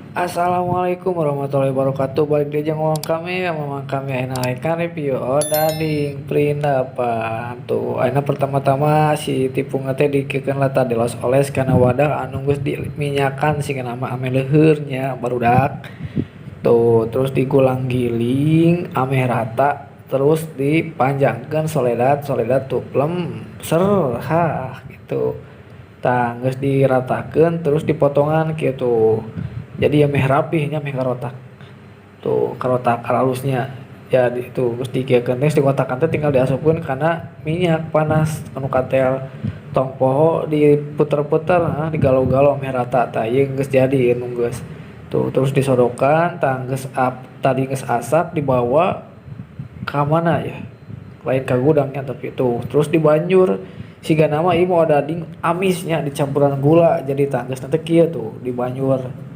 Assalamualaikum warahmatullahi wabarakatuh. Balik di ngomong kami memang kami aina kan review dading perindapan tuh aina pertama-tama si tipu ngete dikekeun lata dilos-oles karena wadah anu geus diminyakan sih nama ame leheurnya barudak tuh terus digulang giling ame rata terus dipanjangkan soledad soledad tuh plem ser gitu tah geus diratakeun terus dipotongan gitu jadi ya meh rapihnya meh karotak tuh karotak halusnya ya itu terus dikieukeun teh dikotakan teh tinggal diasupkeun karena minyak panas anu katel tong poho diputer-puter digalau-galau meh rata tah ieu geus jadi anu geus tuh terus disodokan tah geus tadi geus asak dibawa ka mana ya lain ka gudangnya tapi itu terus dibanjur siga nama ieu mau daging amisnya dicampuran gula jadi tangges nanti kieu tuh dibanjur